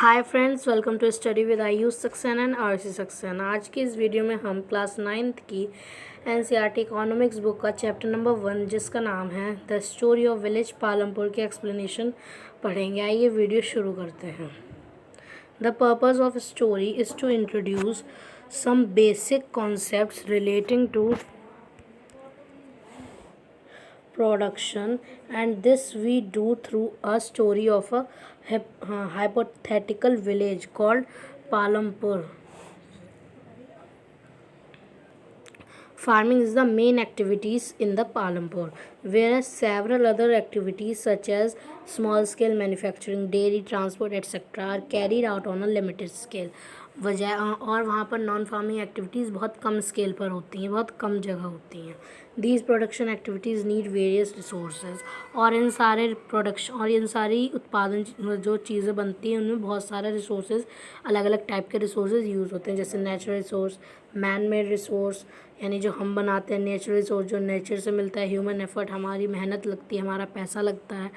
Hi friends, welcome to study with Ayush Saxena and R C Saxena. आज की इस वीडियो में हम क्लास 9th की एनसीईआरटी इकोनॉमिक्स बुक का चैप्टर नंबर 1 जिसका नाम है the story of village Palampur की एक्सप्लेनेशन पढ़ेंगे। आइए वीडियो शुरू करते हैं। The purpose of story is to introduce some basic concepts relating to production, and this we do through a story of a hypothetical village called Palampur. Farming is the main activities in the Palampur, whereas several other activities such as small scale manufacturing, dairy transport etc. are carried out on a limited scale. और वहाँ पर non farming activities बहुत कम scale पर होती हैं, बहुत कम जगह होती हैं। These production activities need various resources, और इन सारी उत्पादन जो चीज़ें बनती हैं उनमें बहुत सारे रिसोर्सेज, अलग अलग टाइप के रिसोर्सेज यूज़ होते हैं, जैसे natural resource, man made resource यानी जो हम बनाते हैं, नेचुरल रिसोर्स जो नेचर से मिलता है, ह्यूमन एफर्ट हमारी मेहनत लगती है, हमारा पैसा लगता है।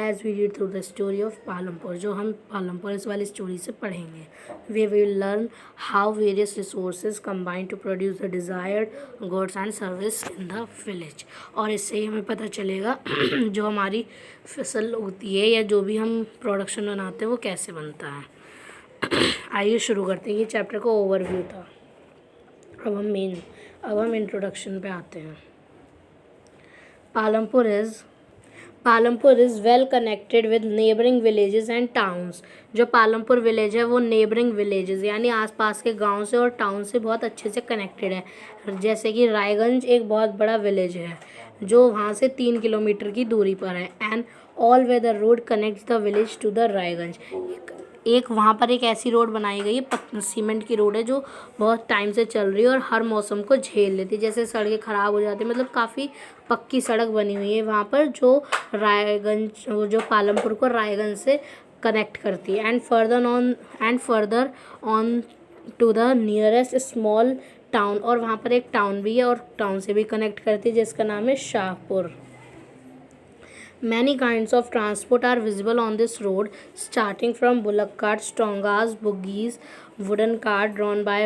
As we read through the story of Palampur, जो हम पालमपुर इस वाली स्टोरी से पढ़ेंगे, we will learn how various resources combine to produce the desired goods and service in the village. और इससे ही हमें पता चलेगा जो हमारी फसल होती है या जो भी हम प्रोडक्शन बनाते हैं वो कैसे बनता है। आइए शुरू करते हैं। ये चैप्टर का ओवरव्यू था। अब हम इंट्रोडक्शन पे आते हैं। Palampur is well connected with neighbouring villages and towns. जो पालमपुर विलेज है वो नेबरिंग विलेजेस यानी आसपास के गांव से और टाउन से बहुत अच्छे से कनेक्टेड है। जैसे कि रायगंज एक बहुत बड़ा विलेज है जो वहाँ से 3 किलोमीटर की दूरी पर है। And all weather road connects the village to the Raiganj. एक वहाँ पर एक ऐसी रोड बनाई गई है, सीमेंट की रोड है जो बहुत टाइम से चल रही है और हर मौसम को झेल लेती है। जैसे सड़कें ख़राब हो जाती है, मतलब काफ़ी पक्की सड़क बनी हुई है वहाँ पर जो जो पालमपुर को रायगंज से कनेक्ट करती है। And further on to the nearest small town, और वहाँ पर एक टाउन भी है और टाउन से भी कनेक्ट करती है जिसका नाम है Shahpur. Many kinds of transport are visible on this road, starting from bullock carts, tongas, buggies, wooden cart drawn by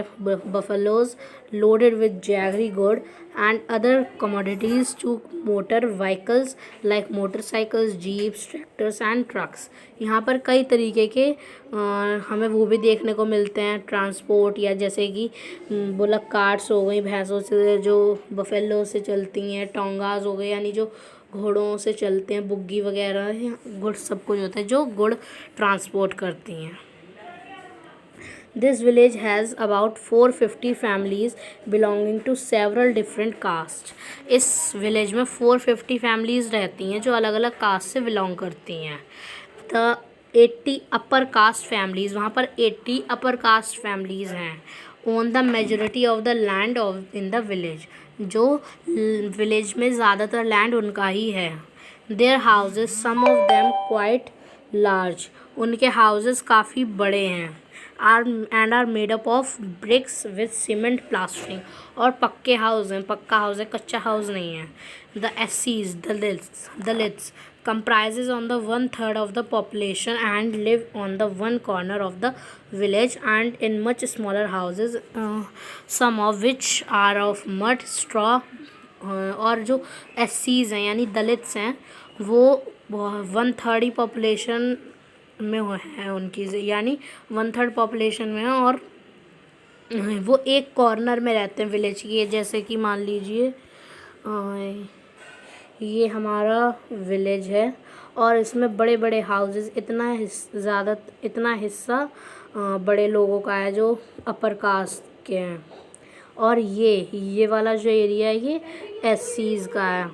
buffaloes loaded with jaggery good and other commodities to motor vehicles like motorcycles, jeeps, tractors and trucks. यहाँ पर कई तरीके के हमें वो भी देखने को मिलते हैं ट्रांसपोर्ट, या जैसे कि बुलक कार्ट्स हो गई, भैंसों से जो बफेलो से चलती हैं, टोंगास हो गए यानी जो घोड़ों से चलते हैं, बुग्गी वगैरह गुड़ सब कुछ होता है जो गुड़ ट्रांसपोर्ट करती हैं। This village has about 450 families belonging to several different caste. इस विलेज में 450 फैमिलीज़ रहती हैं जो अलग अलग कास्ट से बिलोंग करती हैं। द 80 अपर कास्ट फैमिलीज़, वहाँ पर 80 अपर कास्ट फैमिलीज़ हैं। Own the majority of the land of in the village, जो विलेज में ज़्यादातर लैंड उनका ही है। Their houses, some of them quite large, उनके हाउसेस काफ़ी बड़े हैं। Are made up of bricks with cement plastering, और पक्के हाउस हैं, पक्का हाउस है, कच्चा हाउस नहीं है। द एससीज, Dalits comprises on the 1/3 of the population and live on the one corner of the village and in much smaller houses, some of which are of mud, straw. और जो एससीज हैं यानी दलित्स हैं वो 1/3 ही पॉपुलेशन में है उनकी, यानी 1/3 पॉपुलेशन में है, और वो एक कॉर्नर में रहते हैं विलेज की। जैसे कि मान लीजिए ये हमारा विलेज है और इसमें बड़े बड़े हाउसेस, इतना हिस्सा बड़े लोगों का है जो अपर कास्ट के हैं, और ये वाला जो एरिया है ये एससीज का है।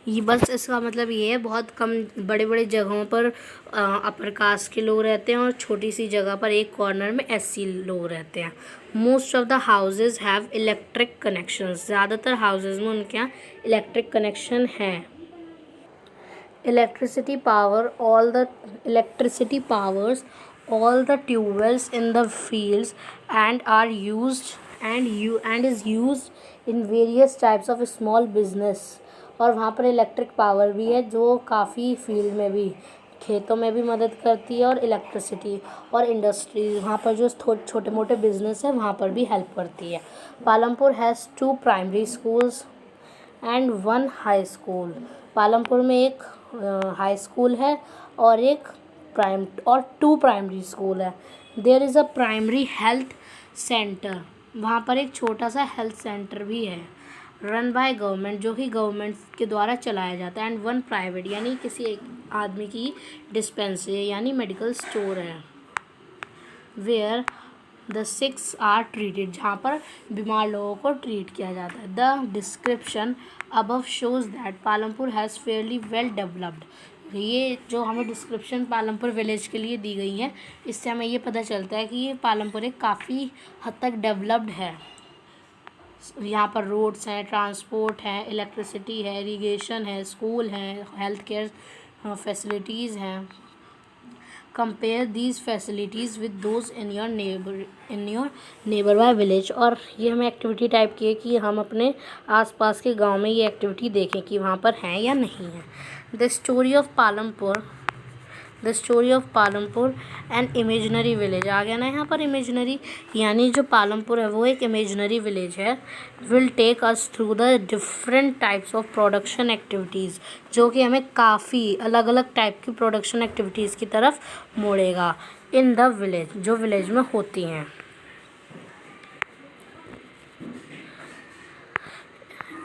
ये बस इसका मतलब ये है बहुत कम बड़े बड़े जगहों पर अपर कास्ट के लोग रहते हैं और छोटी सी जगह पर एक कॉर्नर में एससी लोग रहते हैं। Most of the houses have electric connections, ज़्यादातर हाउसेज में उनके यहाँ इलेक्ट्रिक कनेक्शन है। Electricity powers all the tubewells in the fields and is used in various types of small business। और वहाँ पर इलेक्ट्रिक पावर भी है जो काफ़ी फील्ड में भी खेतों में भी मदद करती है, और इलेक्ट्रिसिटी और इंडस्ट्री, वहाँ पर जो छोटे मोटे बिजनेस है वहाँ पर भी हेल्प करती है। Palampur has 2 primary schools and 1 high school. Palampur में एक हाई स्कूल है और एक 2 प्राइमरी स्कूल है। There is a primary health centre, वहाँ पर एक छोटा सा हेल्थ सेंटर भी है। रन बाय गवर्नमेंट, जो कि गवर्नमेंट के द्वारा चलाया जाता है। एंड 1 प्राइवेट, यानी किसी एक आदमी की डिस्पेंसरी यानी मेडिकल स्टोर है। वेयर द 6 आर ट्रीटेड, जहाँ पर बीमार लोगों को ट्रीट किया जाता है। The description above shows that Palampur has fairly well developed. ये जो हमें डिस्क्रिप्शन पालमपुर विलेज के लिए दी गई है, इससे हमें ये पता चलता है कि ये पालमपुर एक काफ़ी हद तक डेवलप्ड है। यहाँ पर रोड्स हैं, ट्रांसपोर्ट है, इलेक्ट्रिसिटी है, इरिगेशन है, स्कूल है, हेल्थ केयर फैसिलिटीज़ हैं। Compare these facilities with those in your neighbour by village. और ये हमें एक्टिविटी टाइप की है कि हम अपने आसपास के गांव में ये एक्टिविटी देखें कि वहाँ पर हैं या नहीं है। The story of Palampur and imaginary village, आ गया ना यहाँ पर इमेजनरी, यानी जो पालमपुर है वो एक इमेजनरी विलेज है। Will take us through the different types of production activities, जो कि हमें काफ़ी अलग अलग टाइप की प्रोडक्शन एक्टिविटीज़ की तरफ मोड़ेगा इन द विलेज, जो विलेज में होती हैं।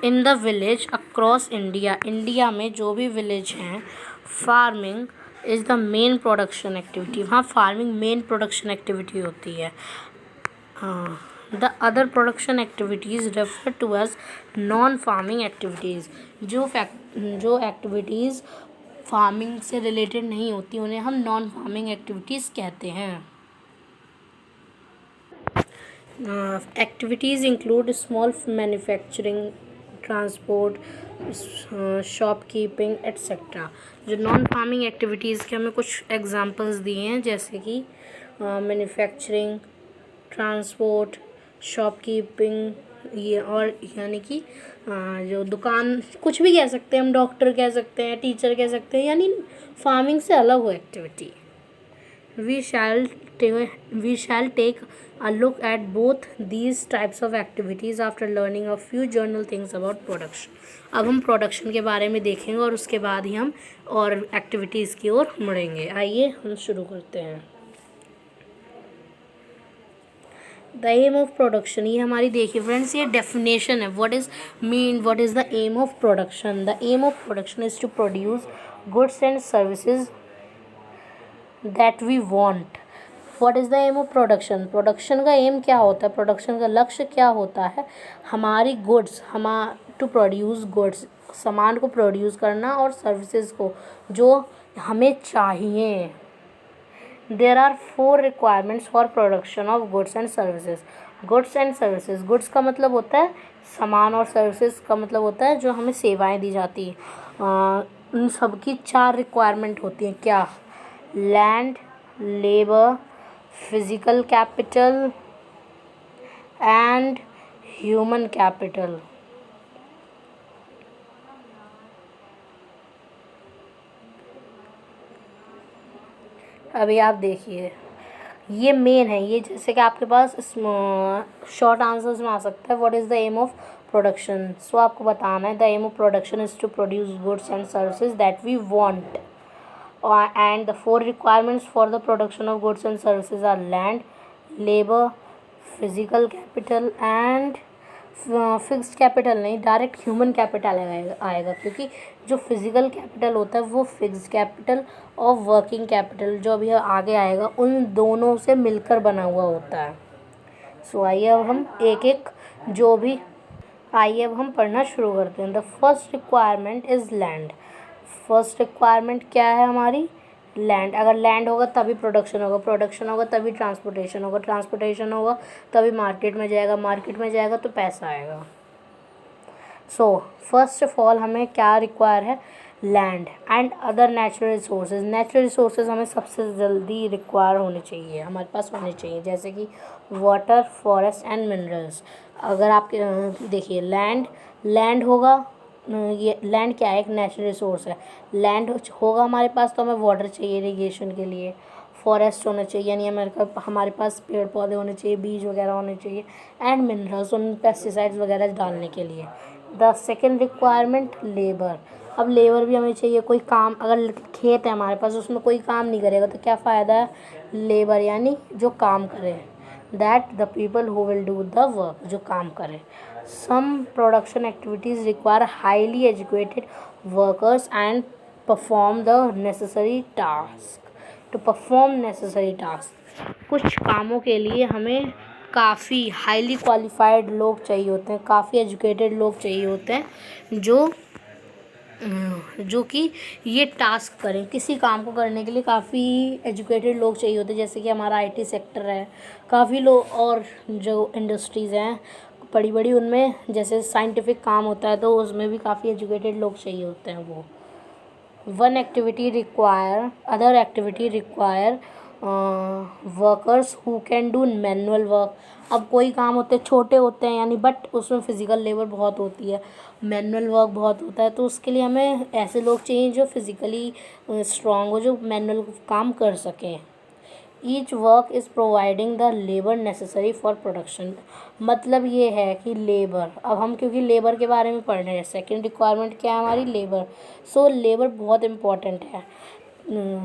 In the village across India, India में जो भी विलेज हैं, farming is the main production activity, वहाँ फार्मिंग मेन प्रोडक्शन एक्टिविटी होती है। The other production activities refer to as non farming activities, जो एक्टिविटीज़ फार्मिंग से रिलेटेड नहीं होती उन्हें हम नॉन फार्मिंग एक्टिविटीज़ कहते हैं। Activities include small manufacturing, transport, shopkeeping etcetera. जो नॉन फार्मिंग एक्टिविटीज़ के हमें कुछ एग्जांपल्स दिए हैं, जैसे कि मैन्युफैक्चरिंग, ट्रांसपोर्ट, शॉपकीपिंग, ये और यानी कि जो दुकान, कुछ भी कह सकते हैं हम, डॉक्टर कह सकते हैं, टीचर कह सकते हैं, यानी फार्मिंग से अलग हो activity. We shall take a look at both these types of activities after learning a few general things about production. अब हम प्रोडक्शन के बारे में देखेंगे और उसके बाद ही हम और एक्टिविटीज़ की ओर मुड़ेंगे। आइए हम शुरू करते हैं। द एम ऑफ प्रोडक्शन, ये हमारी देखिए फ्रेंड्स, ये डेफिनेशन है। What is the aim of production? The aim of production is to produce goods and services that we want. What is the aim of production? Production का aim क्या होता है, production का लक्ष्य क्या होता है? हमारी गुड्स, टू प्रोड्यूस गुड्स, सामान को प्रोड्यूस करना, और सर्विसेज को, जो हमें चाहिए। There are 4 requirements for production of goods and services. Goods and services, goods का मतलब होता है सामान, और सर्विसेज का मतलब होता है जो हमें सेवाएं दी जाती हैं। उन सब की 4 रिक्वायरमेंट होती हैं। क्या? Land, labour, physical capital and human capital. अभी आप देखिए, ये मेन है, ये जैसे कि आपके पास शॉर्ट आंसर्स में आ सकता है। What is the aim of production? So आपको बताना है the aim of production is to produce goods and services that we want, and the 4 requirements for the production of goods and services are land, labor, physical capital and fixed capital नहीं, direct human capital आएगा, क्योंकि जो physical capital होता है वो fixed capital और working capital जो अभी आगे आएगा उन दोनों से मिलकर बना हुआ होता है। सो आइए अब हम आइए अब हम पढ़ना शुरू करते हैं। The first requirement is land. First requirement क्या है हमारी? लैंड। अगर लैंड होगा तभी प्रोडक्शन होगा, प्रोडक्शन होगा तभी ट्रांसपोर्टेशन होगा, ट्रांसपोर्टेशन होगा तभी मार्केट में जाएगा, मार्केट में जाएगा तो पैसा आएगा। सो फर्स्ट ऑफ ऑल हमें क्या रिक्वायर है? Land and other natural resources. Natural resources हमें सबसे जल्दी रिक्वायर होने चाहिए, हमारे पास होने चाहिए, जैसे कि वाटर, फॉरेस्ट एंड मिनरल्स। अगर आप देखिए लैंड होगा ये लैंड क्या है, एक नेचुरल रिसोर्स है। लैंड होगा हमारे पास तो हमें वाटर चाहिए इरिगेशन के लिए, फॉरेस्ट होना चाहिए यानी हमारे पास पेड़ पौधे होने चाहिए, बीज वगैरह होने चाहिए, एंड मिनरल्स उन पेस्टिसाइड्स वगैरह डालने के लिए। द सेकेंड रिक्वायरमेंट लेबर, अब लेबर भी हमें चाहिए। कोई काम, अगर खेत है हमारे पास उसमें कोई काम नहीं करेगा तो क्या फ़ायदा है, लेबर यानी जो काम करे, that the people who will do the work, जो काम करे। Some production activities require highly educated workers and perform the necessary task, to perform necessary task. कुछ कामों के लिए हमें काफ़ी हाईली क्वालिफाइड लोग चाहिए होते हैं, काफ़ी एजुकेटेड लोग चाहिए होते हैं जो कि ये टास्क करें। किसी काम को करने के लिए काफ़ी एजुकेटेड लोग चाहिए होते हैं, जैसे कि हमारा आईटी सेक्टर है, काफ़ी लोग, और जो इंडस्ट्रीज़ हैं बड़ी बड़ी उनमें जैसे साइंटिफिक काम होता है तो उसमें भी काफ़ी एजुकेटेड लोग चाहिए होते हैं वो। Other activity require workers who can do manual work. अब कोई काम होते हैं छोटे होते हैं यानी, बट उसमें फ़िज़िकल लेबर बहुत होती है, मैनुअल वर्क बहुत होता है, तो उसके लिए हमें ऐसे लोग चाहिए जो फिज़िकली स्ट्रांग हो, जो मैनुअल काम कर सकें। Each work is providing the labour necessary for production, मतलब ये है कि लेबर, अब हम क्योंकि लेबर के बारे में पढ़ रहे हैं, सेकेंड रिक्वायरमेंट क्या है हमारी, लेबर। सो लेबर बहुत इम्पॉर्टेंट है।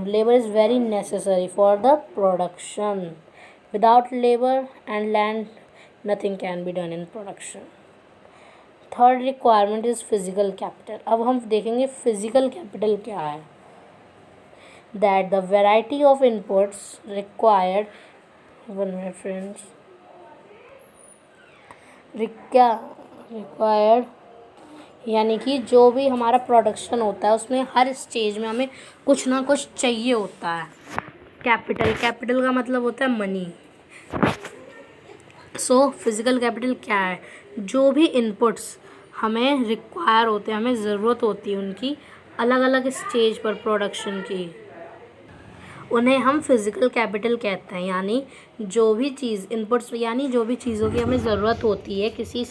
Labour is very necessary for the production. Without labour and land nothing can be done in production. Third requirement is physical capital. अब हम देखेंगे फिज़िकल कैपिटल क्या है, that the variety of inputs required, one minute friends, required यानी कि जो भी हमारा प्रोडक्शन होता है उसमें हर स्टेज में हमें कुछ ना कुछ चाहिए होता है। कैपिटल का मतलब होता है मनी। सो फिज़िकल कैपिटल क्या है, जो भी इनपुट्स हमें रिक्वायर होते हैं, हमें ज़रूरत होती है उनकी अलग अलग स्टेज पर प्रोडक्शन की, उन्हें हम फिज़िकल कैपिटल कहते हैं। यानी जो भी चीज़ इनपुट्स यानी जो भी चीज़ों की हमें ज़रूरत होती है किसी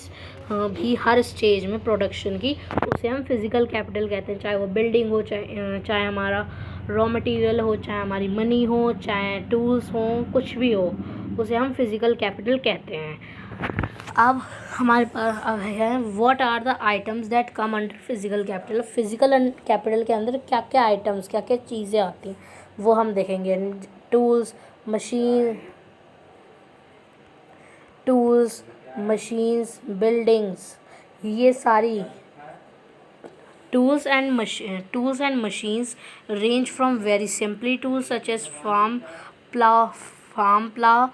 भी हर स्टेज में प्रोडक्शन की, उसे हम फिज़िकल कैपिटल कहते हैं। चाहे वो बिल्डिंग हो, चाहे हमारा रॉ मटेरियल हो, चाहे हमारी मनी हो, चाहे टूल्स हो, कुछ भी हो, उसे हम फिज़िकल कैपिटल कहते हैं। अब हमारे पास अब है what are the items that come under physical capital. Physical capital के अंदर क्या क्या आइटम्स, क्या क्या चीज़ें आती हैं वो हम देखेंगे। टूल्स, मशीन्स, बिल्डिंग्स, ये सारी tools and machines range from very simply tools such as farm plow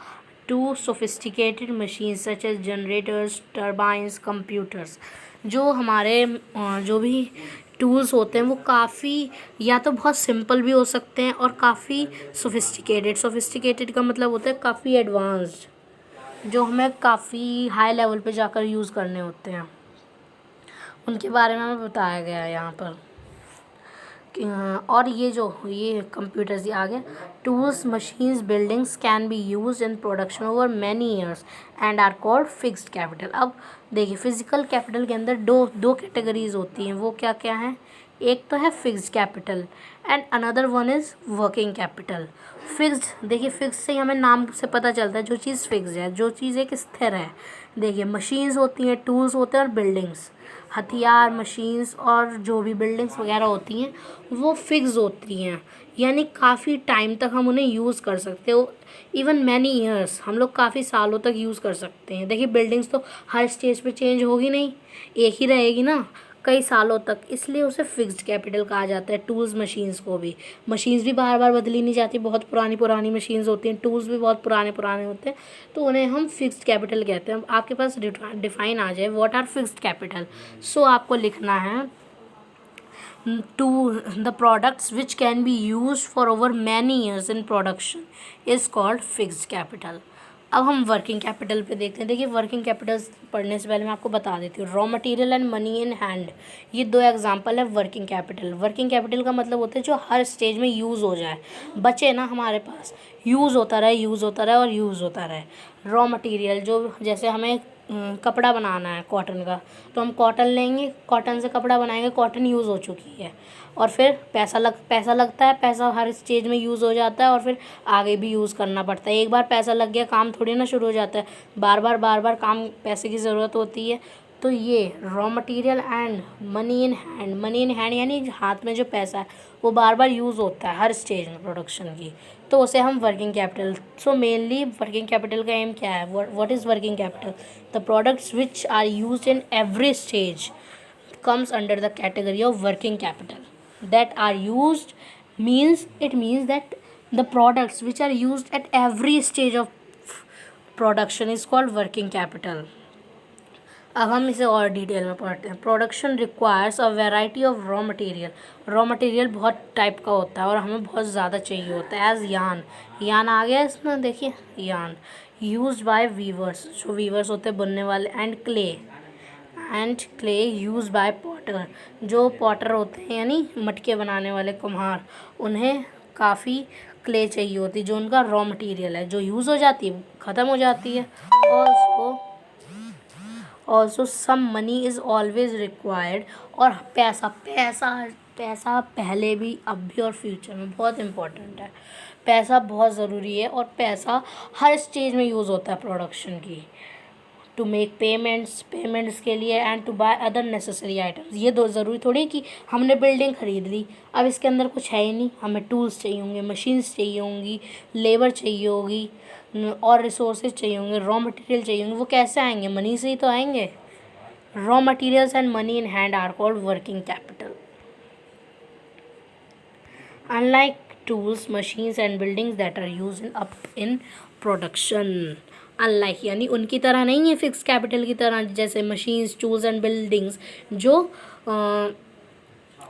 to sophisticated machines such as generators, turbines, computers। जो हमारे जो भी टूल्स होते हैं वो काफ़ी या तो बहुत सिंपल भी हो सकते हैं और काफ़ी सोफिस्टिकेटेड का मतलब होता है काफ़ी एडवांस्ड, जो हमें काफ़ी हाई लेवल पे जाकर यूज़ करने होते हैं, उनके बारे में हमें बताया गया है यहाँ पर। और ये कंप्यूटर्स ये आ गए। Tools, machines, buildings can be use in production over many years and are called fixed capital. अब देखिए फिजिकल कैपिटल के अंदर दो कैटेगरीज होती हैं, वो क्या क्या हैं, एक तो है fixed capital and another one is working capital. Fixed, देखिए फिक्स से ही हमें नाम से पता चलता है जो चीज़ फिक्स है, जो चीज़ एक स्थिर है। देखिए मशीन्स होती हैं, टूल्स होते हैं और बिल्डिंग्स, हथियार, मशीन्स और जो भी बिल्डिंग्स वगैरह होती हैं वो फिक्स होती हैं, यानी काफ़ी टाइम तक हम उन्हें यूज़ कर सकते हो। इवन मैनी ईयर्स, हम लोग काफ़ी सालों तक यूज़ कर सकते हैं। देखिए बिल्डिंग्स तो हर स्टेज पे चेंज होगी नहीं, एक ही रहेगी ना कई सालों तक, इसलिए उसे फिक्स्ड कैपिटल कहा जाता है। टूल्स, मशीन्स को भी, मशीन्स भी बार बार बदली नहीं जाती, बहुत पुरानी मशीन्स होती हैं, टूल्स भी बहुत पुराने होते हैं, तो उन्हें हम फिक्स्ड कैपिटल कहते हैं। आपके पास डिफाइन आ जाए व्हाट आर फिक्स्ड कैपिटल, सो आपको लिखना है to the products which can be used for over many years in production is called fixed capital। अब हम वर्किंग कैपिटल पे देखते हैं। देखिए वर्किंग कैपिटल पढ़ने से पहले मैं आपको बता देती हूँ, raw material and money in hand, ये दो एग्जांपल है वर्किंग कैपिटल। वर्किंग कैपिटल का मतलब होता है जो हर स्टेज में यूज़ हो जाए, बचे ना हमारे पास, यूज़ होता रहे और यूज़ होता रहे। रॉ मटेरियल जो जैसे हमें कपड़ा बनाना है कॉटन का, तो हम कॉटन लेंगे, कॉटन से कपड़ा बनाएंगे, कॉटन यूज़ हो चुकी है और फिर पैसा लगता है, पैसा हर स्टेज में यूज़ हो जाता है और फिर आगे भी यूज़ करना पड़ता है। एक बार पैसा लग गया काम थोड़ी ना शुरू हो जाता है, बार बार काम पैसे की ज़रूरत होती है। तो ये raw material and money in hand यानी हाथ में जो पैसा है वो बार बार यूज़ होता है हर स्टेज में प्रोडक्शन की, तो उसे हम working capital. So mainly working capital का एम क्या है, what is working capital? The products which are used in every stage comes under the category of working capital that are used means that the products which are used at every stage of production is called working capital. अब हम इसे और detail में पढ़ते हैं। Production requires a variety of raw material बहुत type का होता है और हमें बहुत ज़्यादा चाहिए होता है। एज यान आ गया इसमें, देखिए यान यूज्ड बाय वीवर्स, जो वीवर्स होते हैं बुनने वाले, and clay use by Potter, जो पॉटर होते हैं यानी मटके बनाने वाले कुम्हार, उन्हें काफ़ी क्ले चाहिए होती है जो उनका रॉ मटेरियल है, जो यूज़ हो जाती है ख़त्म हो जाती है। Also some money is always required, और पैसा पहले भी, अब भी और फ्यूचर में बहुत इम्पोर्टेंट है। पैसा बहुत ज़रूरी है और पैसा हर स्टेज में यूज़ होता है प्रोडक्शन की। टू मेक पेमेंट्स के लिए and to buy other necessary items. ये दो ज़रूरी थोड़ी कि हमने बिल्डिंग ख़रीद ली, अब इसके अंदर कुछ है ही नहीं, हमें टूल्स चाहिए होंगे, मशीन्स चाहिए होंगी, लेबर चाहिए होगी और रिसोर्सेज चाहिए होंगे, रॉ मटेरियल चाहिए होंगे। वो कैसे आएंगे? मनी से ही तो आएंगे। Raw materials and money in hand are called working capital. Unlike tools, machines and buildings that are use in production, unlike यानी उनकी तरह नहीं है फिक्स कैपिटल की तरह, जैसे मशीन्स, टूल्स एंड बिल्डिंग्स जो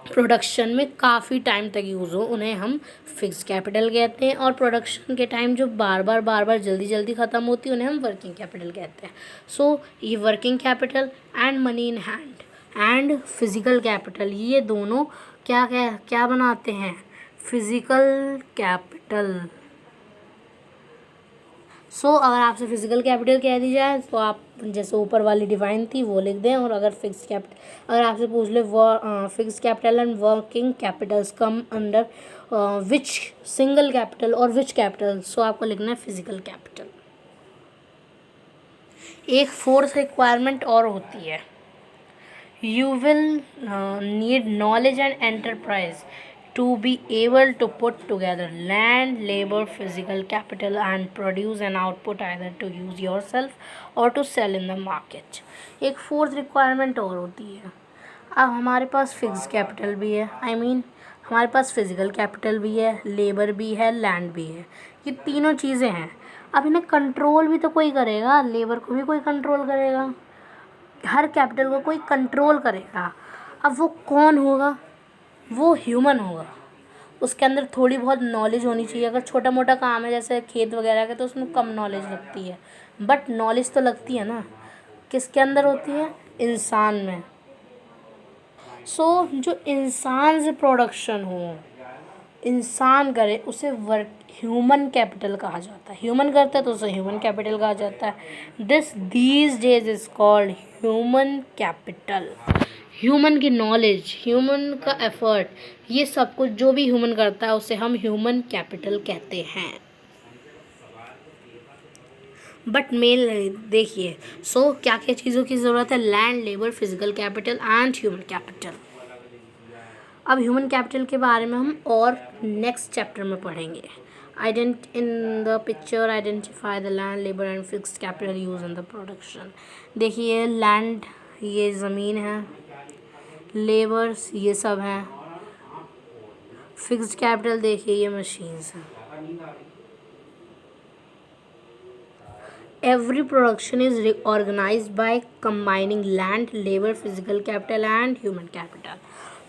प्रोडक्शन में काफ़ी टाइम तक यूज़ हो, उन्हें हम फिक्स कैपिटल कहते हैं। और प्रोडक्शन के टाइम जो बार बार जल्दी ख़त्म होती है उन्हें हम वर्किंग कैपिटल कहते हैं। सो ये working capital and money in hand and physical capital, ये दोनों क्या बनाते हैं? Physical capital. सो अगर आपसे फिजिकल कैपिटल कह दी जाए तो आप जैसे ऊपर वाली डिफाइन थी वो लिख दें, और अगर अगर आपसे पूछ ले fix capital and working Capitals come under which single capital और विच कैपिटल, सो आपको लिखना है फिजिकल कैपिटल। एक फोर्थ रिक्वायरमेंट और होती है, you will need knowledge and enterprise to be able to put together land, labor, physical capital and produce an output either to use yourself or to sell in the market। एक fourth requirement और होती है। अब हमारे पास fix capital भी है, हमारे पास physical capital भी है, लेबर भी है, लैंड भी है, ये तीनों चीज़ें हैं। अब इन्हें कंट्रोल भी तो कोई करेगा, लेबर को भी कोई कंट्रोल करेगा, हर कैपिटल को कोई कंट्रोल करेगा। अब वो कौन होगा? वो ह्यूमन होगा। उसके अंदर थोड़ी बहुत नॉलेज होनी चाहिए। अगर छोटा मोटा काम है जैसे खेत वगैरह का तो उसमें कम नॉलेज लगती है, बट नॉलेज तो लगती है ना। किसके अंदर होती है? इंसान में। सो जो इंसान से प्रोडक्शन हो, इंसान करे, उसे ह्यूमन कैपिटल कहा जाता है। ह्यूमन करता है तो उसे ह्यूमन कैपिटल कहा जाता है। These days is called human capital. Human की नॉलेज, ह्यूमन का एफर्ट, ये सब कुछ जो भी ह्यूमन करता है उसे हम ह्यूमन कैपिटल कहते हैं। बट मेल देखिए, सो क्या क्या चीज़ों की ज़रूरत है? Land, labour, physical capital and human capital. अब ह्यूमन कैपिटल के बारे में हम और नेक्स्ट चैप्टर में पढ़ेंगे। In the picture identify the land, labour and fixed capital use in the production. देखिए लैंड ये ज़मीन है, लेबर्स ये सब हैं, फिक्स्ड कैपिटल देखिए ये मशीन्स हैं। Every production is organised by combining land, labour, physical capital and human capital.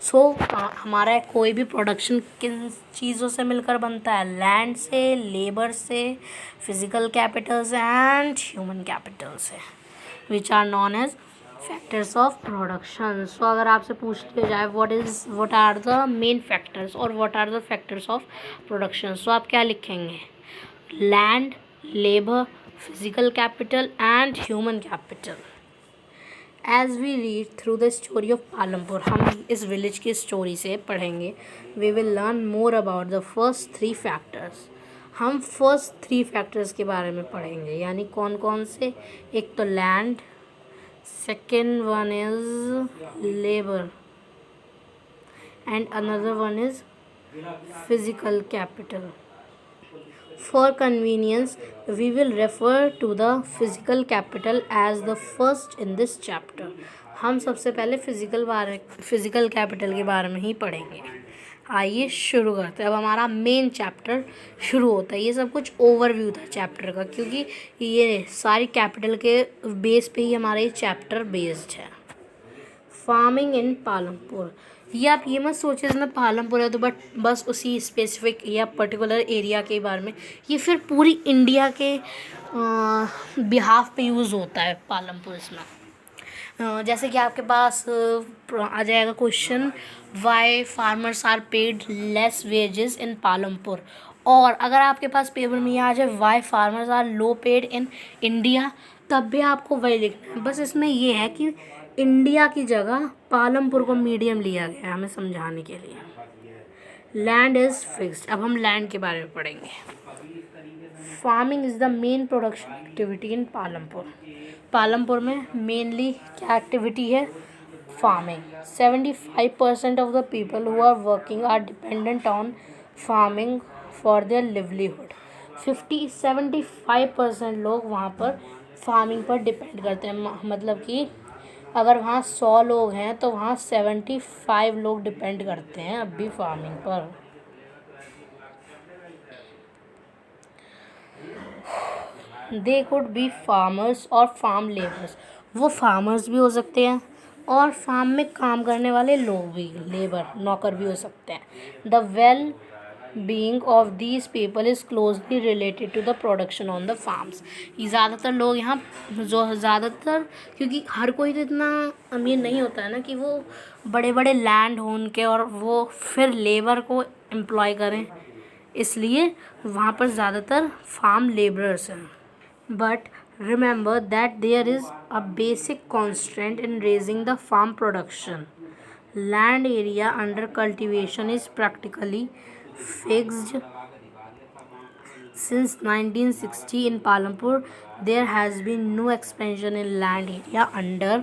So हमारा कोई भी प्रोडक्शन किन चीज़ों से मिलकर बनता है? लैंड से, लेबर से, फिजिकल कैपिटल से एंड ह्यूमन कैपिटल से, which are known as factors of production. So अगर आपसे पूछ लिया जाए what are the main factors और what are the factors of production, so आप क्या लिखेंगे? Land, labour, physical capital and human capital. As we read through the story of Palampur, हम इस विलेज की स्टोरी से पढ़ेंगे. We will learn more about the first three factors. हम first three factors के बारे में पढ़ेंगे, यानी कौन कौन से. एक तो land, second one is labour and another one is physical capital. For convenience, we will refer to the physical capital as the first in this chapter. हम सबसे पहले फिजिकल कैपिटल के बारे में ही पढ़ेंगे. आइए शुरू करते हैं. अब हमारा मेन चैप्टर शुरू होता है. ये सब कुछ ओवरव्यू था चैप्टर का, क्योंकि ये सारी कैपिटल के बेस पे ही हमारा ये चैप्टर बेस्ड है. Farming in Palampur. ये आप ये मत सोचिए इसमें पालमपुर है तो बस उसी स्पेसिफिक या पर्टिकुलर एरिया के बारे में. ये फिर पूरी इंडिया के बिहाफ पे यूज़ होता है पालमपुर इसमें. जैसे कि आपके पास आ जाएगा question, why farmers are paid less wages in Palampur. और अगर आपके पास पेपर में आ जाए why farmers are low paid in India, तब भी आपको वही लिखना है. बस इसमें ये है कि इंडिया की जगह पालमपुर को मीडियम लिया गया है हमें समझाने के लिए. Land is fixed. अब हम लैंड के बारे में पढ़ेंगे. Farming is the main production activity in Palampur. Palampur में मेनली क्या एक्टिविटी है? Farming. 75% of the people who are working are dependent on farming for their livelihood. 75% लोग वहाँ पर फार्मिंग पर डिपेंड करते हैं. मतलब कि अगर वहाँ 100 लोग हैं तो वहाँ 75 लोग डिपेंड करते हैं अब भी फार्मिंग पर. दे कुड बी फार्मर्स और फार्म लेबर्स. वो फार्मर्स भी हो सकते हैं और फार्म में काम करने वाले लोग भी, लेबर नौकर भी हो सकते हैं. The well being of these people is closely related to the production on the farms. ये ज़्यादातर लोग यहाँ क्योंकि हर कोई तो इतना अमीर नहीं होता है ना कि वो बड़े बड़े लैंड हो उनके और वो फिर लेबर को एम्प्लॉय करें, इसलिए वहाँ पर ज़्यादातर फार्म लेबरर्स हैं. But remember that there is a basic constraint in raising the farm production. Land area under cultivation is practically fixed. Since 1960 in Palampur, there has been no expansion in land area under.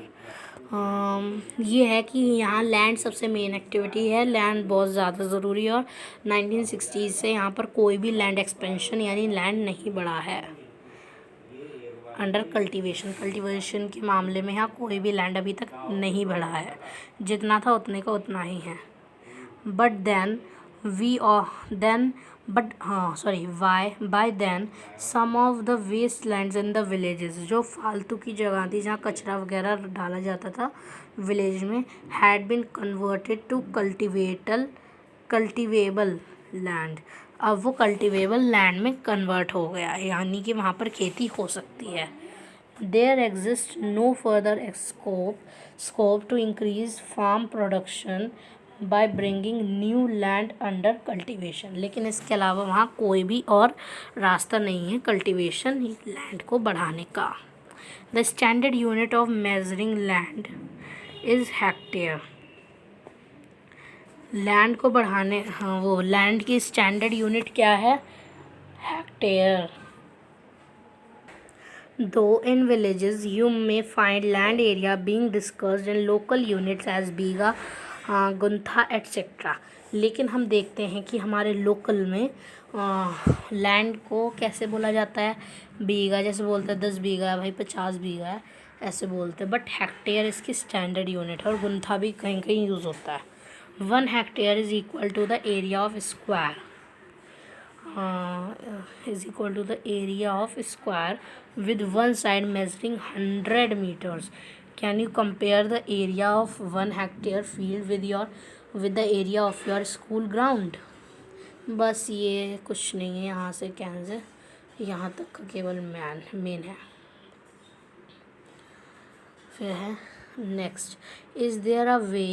ये है कि यहाँ land सबसे main activity है. Land बहुत ज़्यादा ज़रूरी है और 1960 से यहाँ पर कोई भी लैंड एक्सपेंशन यानी लैंड नहीं बढ़ा है. अंडर कल्टीवेशन के मामले में यहाँ कोई भी लैंड अभी तक नहीं बढ़ा है. जितना था उतने का उतना ही है. Why by then some of the waste lands in the villages. जो फालतू की जगह थी जहाँ कचरा वगैरह डाला जाता था विलेज में, had been converted to cultivable land. अब वो कल्टिवेबल लैंड में कन्वर्ट हो गया, यानी कि वहाँ पर खेती हो सकती है. There exist no further scope to increase farm production by bringing new land under cultivation. लेकिन इसके अलावा वहाँ कोई भी और रास्ता नहीं है कल्टिवेशन लैंड को बढ़ाने का. The standard unit of measuring land is hectare. Land को बढ़ाने वो लैंड की स्टैंडर्ड यूनिट क्या है? हेक्टेयर. दो in villages you may find land area being discussed in local units as bigha, guntha etcetera. लेकिन हम देखते हैं कि हमारे लोकल में लैंड को कैसे बोला जाता है? बीघा. जैसे बोलते हैं 10 बीघा है भाई, 50 बीघा है, ऐसे बोलते हैं. बट हेक्टेयर इसकी स्टैंडर्ड यूनिट है और गुंथा भी कहीं कहीं यूज़ होता है. 1 hectare is equal to the area of square with one side measuring 100 meters. Can you compare the area of 1 hectare field with the area of your school ground? बस ये कुछ नहीं है. यहाँ से कैंसर यहाँ तक का केवल मेन है. फिर है next. Is there a way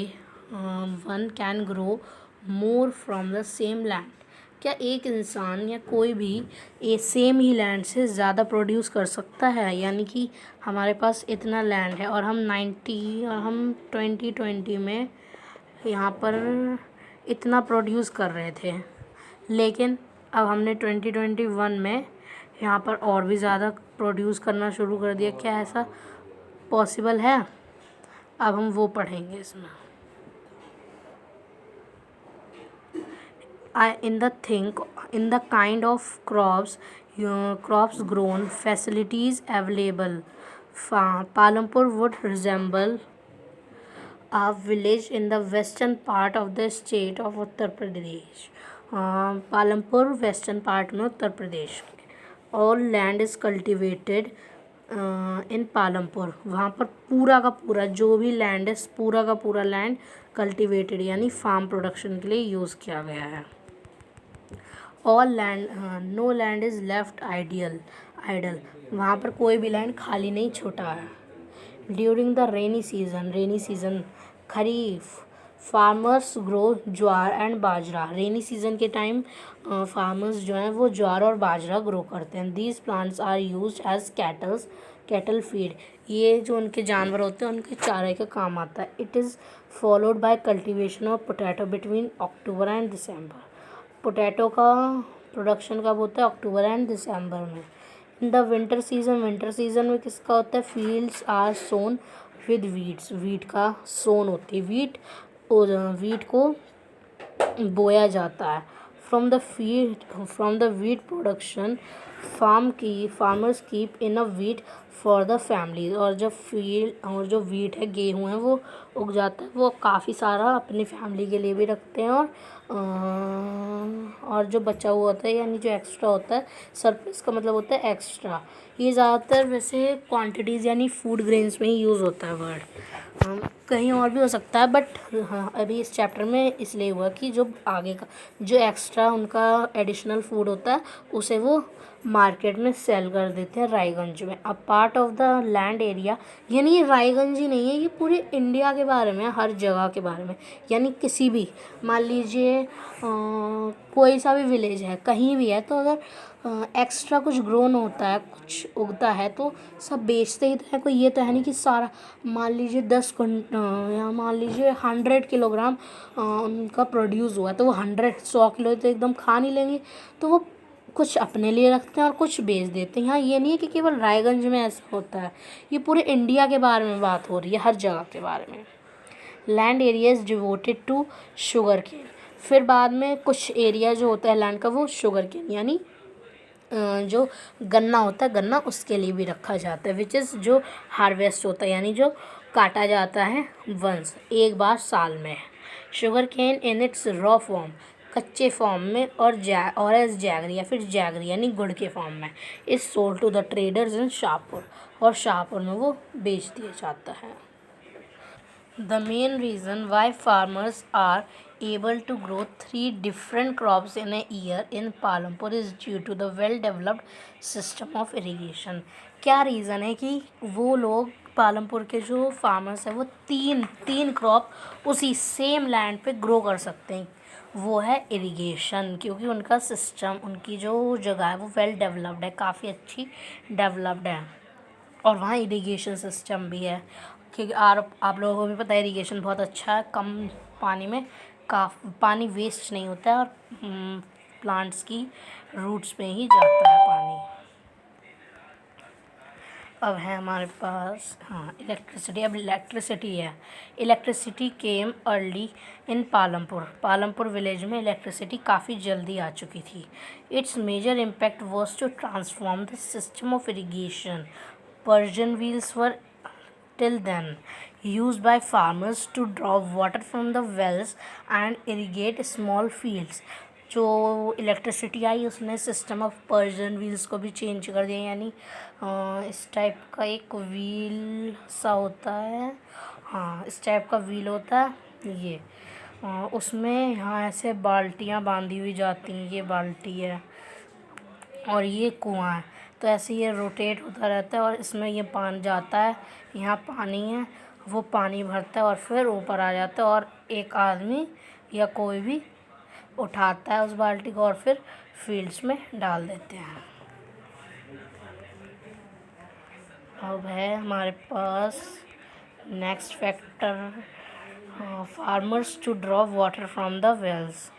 one can grow more from the same land. क्या एक इंसान या कोई भी सेम ही लैंड से ज़्यादा प्रोड्यूस कर सकता है? यानी कि हमारे पास इतना लैंड है और हम 2020 में यहाँ पर इतना प्रोड्यूस कर रहे थे, लेकिन अब हमने 2021 में यहाँ पर और भी ज़्यादा प्रोड्यूस करना शुरू कर दिया। क्या ऐसा पॉसिबल है? अब हम वो पढ़ेंगे इसमें। In the kind of crops grown, facilities available, Palampur would resemble a village in the western part of the state of Uttar Pradesh. Palampur western part में उत्तर प्रदेश के। All land is cultivated in Palampur. वहाँ पर पूरा का पूरा जो भी लैंड है, पूरा का पूरा लैंड कल्टिवेटेड यानी फार्म प्रोडक्शन के लिए यूज़ किया गया है। All land, no land is left idle. वहाँ पर कोई भी लैंड खाली नहीं छोड़ा है। During the rainy season kharif, farmers grow jowar and bajra. Rainy season के टाइम फार्मर्स जो हैं वो ज्वार और बाजरा ग्रो करते हैं। These plants are used as cattle feed. ये जो उनके जानवर होते हैं उनके चारे का काम आता है। It is followed by cultivation of potato between October and December. Potato का प्रोडक्शन कब होता है? अक्टूबर एंड दिसंबर में। इन द विंटर सीजन में किसका होता है? Fields are sown with wheats. Wheat का सोन होती है। वीट को बोया जाता है। From the wheat production farmers keep in a wheat for the family. और जो वीट है, गेहूँ है, वो उग जाता है, वो काफ़ी सारा अपनी फैमिली के लिए भी रखते हैं। और जो बचा हुआ होता है यानी जो एक्स्ट्रा होता है, सरप्लस का मतलब होता है एक्स्ट्रा। ये ज़्यादातर वैसे क्वांटिटीज़ यानी फूड ग्रेन्स में ही यूज़ होता है वर्ड। कहीं और भी हो सकता है, बट हाँ अभी इस चैप्टर में इसलिए हुआ कि जो आगे का जो एक्स्ट्रा उनका एडिशनल फूड होता है उसे वो मार्केट में सेल कर देते हैं रायगंज में। A part of the land area, यानी ये रायगंज ही नहीं है, ये पूरे इंडिया के बारे में, हर जगह के बारे में। यानी किसी भी, मान लीजिए कोई सा भी विलेज है, कहीं भी है, तो अगर एक्स्ट्रा कुछ ग्रोन होता है, कुछ उगता है, तो सब बेचते ही तो है। कोई ये तो है नहीं कि सारा, मान लीजिए 10 या मान लीजिए 100 किलोग्राम उनका प्रोड्यूस हुआ, तो वो 100 किलो तो एकदम खा नहीं लेंगे, तो वो कुछ अपने लिए रखते हैं और कुछ बेच देते हैं। यहाँ ये नहीं है कि केवल रायगंज में ऐसा होता है, ये पूरे इंडिया के बारे में बात हो रही है, हर जगह के बारे में। Land area is devoted to sugar cane. फिर बाद में कुछ एरिया जो होता है लैंड का, वो शुगर केन यानी जो गन्ना होता है, गन्ना उसके लिए भी रखा जाता है। विच इज़ जो हार्वेस्ट होता है यानी जो काटा जाता है वंस एक बार साल में। Sugar cane in its raw form, कच्चे फॉर्म में, और एज जैगरी या फिर जैगरी यानी गुड़ के फॉर्म में, is sold to the traders in Shahpur, और शाहपुर में वो बेच दिया जाता है। The main reason why farmers are able to grow 3 different crops in a year in Palampur is due to the well-developed system of irrigation. क्या reason है कि वो लोग पालमपुर के जो फार्मर्स हैं वो तीन क्रॉप उसी सेम लैंड पे ग्रो कर सकते हैं? वो है इरिगेशन, क्योंकि उनका सिस्टम, उनकी जो जगह है वो वेल डेवलप्ड है, काफ़ी अच्छी डेवलप्ड है, और वहाँ इरिगेशन सिस्टम भी है। क्योंकि आप लोगों को भी पता है इरिगेशन बहुत अच्छा है, कम पानी में पानी वेस्ट नहीं होता है, और प्लांट्स की रूट्स में ही जाता है पानी। अब है हमारे पास इलेक्ट्रिसिटी। अब इलेक्ट्रिसिटी है। Electricity came early in Palampur village में इलेक्ट्रिसिटी काफ़ी जल्दी आ चुकी थी। Its major impact was to transform the system of irrigation. Persian wheels were till then used by farmers to draw water from the wells and irrigate small fields. जो electricity आई उसने system of Persian wheels को भी change कर दिया, यानी इस type का एक व्हील सा होता है, इस टाइप का व्हील होता है ये, उसमें यहाँ ऐसे बाल्टियाँ बांधी हुई जाती हैं, ये बाल्टी है और ये कुआं है, तो ऐसे ये रोटेट होता रहता है और इसमें ये पानी जाता है, यहाँ पानी है, वो पानी भरता है और फिर ऊपर आ जाता है, और एक आदमी या कोई भी उठाता है उस बाल्टी को और फिर फील्ड्स में डाल देते हैं। अब है हमारे पास next factor, farmers to draw water from the wells.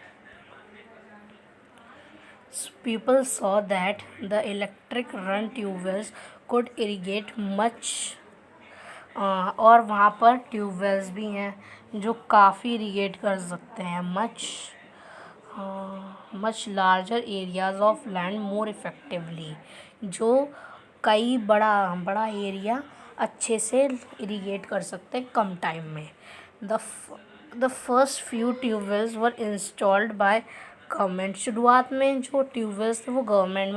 People saw that the electric run tubewells could irrigate much, और वहाँ पर ट्यूबवेल्स भी हैं जो काफ़ी इरीगेट कर सकते हैं much larger areas of land more effectively, जो कई बड़ा एरिया अच्छे से इरीगेट कर सकते हैं कम टाइम में। The first few tube wells were installed by government. शुरुआत में जो ट्यूबवेल्स थे वो गवर्नमेंट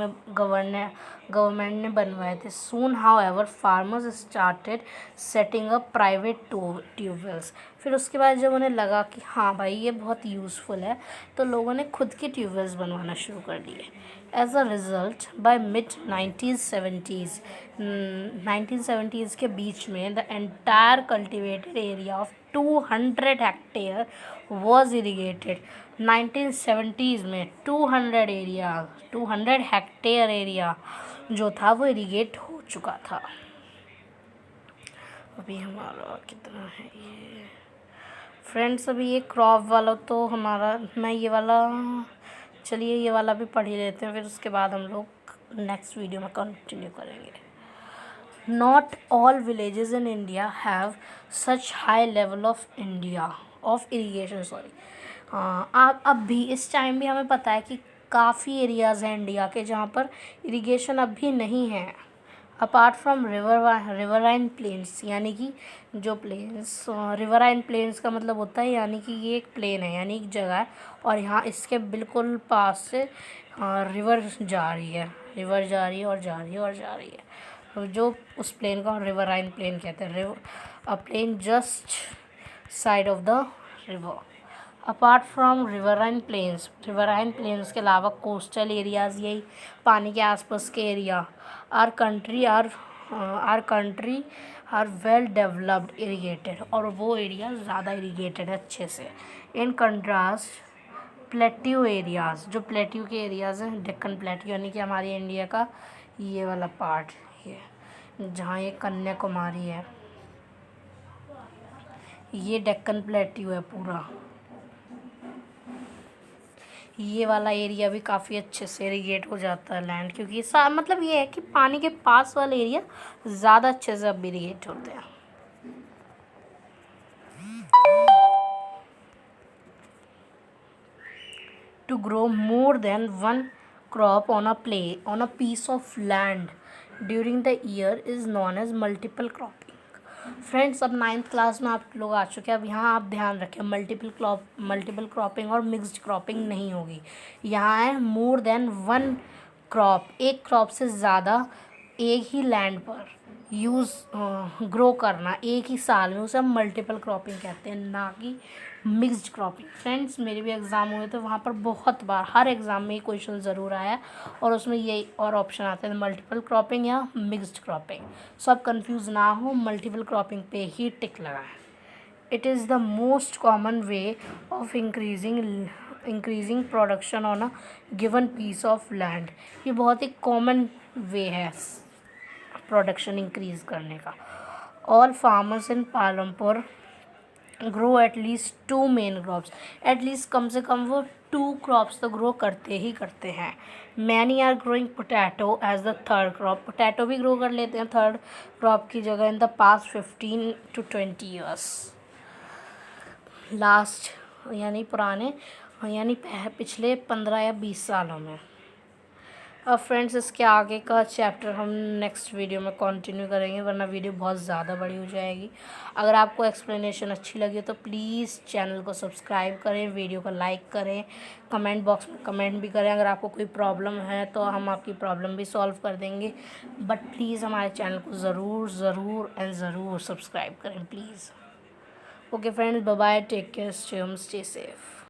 ने बनवाए थे। Soon however farmers started setting up private tubewells. फिर उसके बाद जब उन्हें लगा कि हाँ भाई ये बहुत यूज़फुल है, तो लोगों ने खुद के ट्यूबवेल्स बनवाना शुरू कर दिए। As a result by mid 1970s के बीच में the entire cultivated area of 200 hectare was irrigated. 1970s में 200 हेक्टेयर एरिया जो था वो इरीगेट हो चुका था। अभी हमारा कितना है ये फ्रेंड्स, अभी ये क्रॉप वाला तो हमारा, मैं ये वाला, चलिए ये वाला भी पढ़ ही लेते हैं, फिर उसके बाद हम लोग नेक्स्ट वीडियो में कंटिन्यू करेंगे। Not all villages in India have such high level of irrigation, sorry. आप अब भी इस टाइम भी हमें पता है कि काफ़ी एरियाज़ हैं इंडिया के जहाँ पर इरिगेशन अब भी नहीं है। अपार्ट फ्रॉम रिवराइन प्लेन्स, यानी कि जो प्लेन्स, रिवराइन प्लेन्स का मतलब होता है यानी कि ये एक प्लेन है, यानी एक जगह है और यहाँ इसके बिल्कुल पास से रिवर जा रही है और जा रही है, तो जो उस प्लेन को रिवराइन प्लेन कहते हैं। A plain just side of the river. Apart from riverine plains के अलावा कोस्टल एरियाज़, यही पानी के आसपास के area, are country are well developed irrigated, और वो एरिया ज़्यादा इरीगेटेड है अच्छे से। इन कंट्रास्ट प्लेट्यू एरियाज़, जो प्लेट्यू के एरियाज़ हैं, डेक्कन प्लेट्यू यानी कि हमारी इंडिया का ये वाला पार्ट, ये जहाँ ये कन्याकुमारी है, ये डेक्कन प्लेट्यू है पूरा। ये वाला एरिया भी काफ़ी अच्छे से इरीगेट हो जाता है लैंड, क्योंकि मतलब ये है कि पानी के पास वाले एरिया ज़्यादा अच्छे से अब इरीगेट होते हैं। To grow more than one crop on a piece of land during the year is known as multiple cropping. Friends, अब 9th क्लास में आप लोग आ चुके हैं। अब यहाँ आप ध्यान रखें, मल्टीपल क्रॉपिंग और मिक्स्ड क्रॉपिंग नहीं होगी। यहाँ है मोर देन वन क्रॉप, एक क्रॉप से ज़्यादा एक ही लैंड पर ग्रो करना एक ही साल में, उसे हम मल्टीपल क्रॉपिंग कहते हैं, ना कि मिक्स्ड क्रॉपिंग। फ्रेंड्स, मेरे भी एग्ज़ाम हुए तो वहाँ पर बहुत बार हर एग्ज़ाम में ये क्वेश्चन ज़रूर आया और उसमें ये और ऑप्शन आते हैं, मल्टीपल क्रॉपिंग या मिक्स्ड क्रॉपिंग। सो आप कंफ्यूज ना हो, मल्टीपल क्रॉपिंग पे ही टिक लगाएं। It is the most common way of increasing production on a given piece of land. ये बहुत ही कॉमन वे है प्रोडक्शन इंक्रीज करने का। All farmers in Palampur grow at least 2 main crops, at least कम से कम वो 2 क्रॉप्स तो ग्रो करते हैं। Many are growing potato as the third crop, potato भी ग्रो कर लेते हैं थर्ड क्रॉप की जगह in the past 15 to 20 years. Last यानी पिछले 15 या 20 सालों में। अब फ्रेंड्स, इसके आगे का चैप्टर हम नेक्स्ट वीडियो में कंटिन्यू करेंगे, वरना वीडियो बहुत ज़्यादा बड़ी हो जाएगी। अगर आपको एक्सप्लेनेशन अच्छी लगी तो प्लीज़ चैनल को सब्सक्राइब करें, वीडियो को लाइक करें, कमेंट बॉक्स में कमेंट भी करें। अगर आपको कोई प्रॉब्लम है तो हम आपकी प्रॉब्लम भी सॉल्व कर देंगे, बट प्लीज़ हमारे चैनल को ज़रूर सब्सक्राइब करें please. Okay friends, bye bye, take care, stay home, stay safe.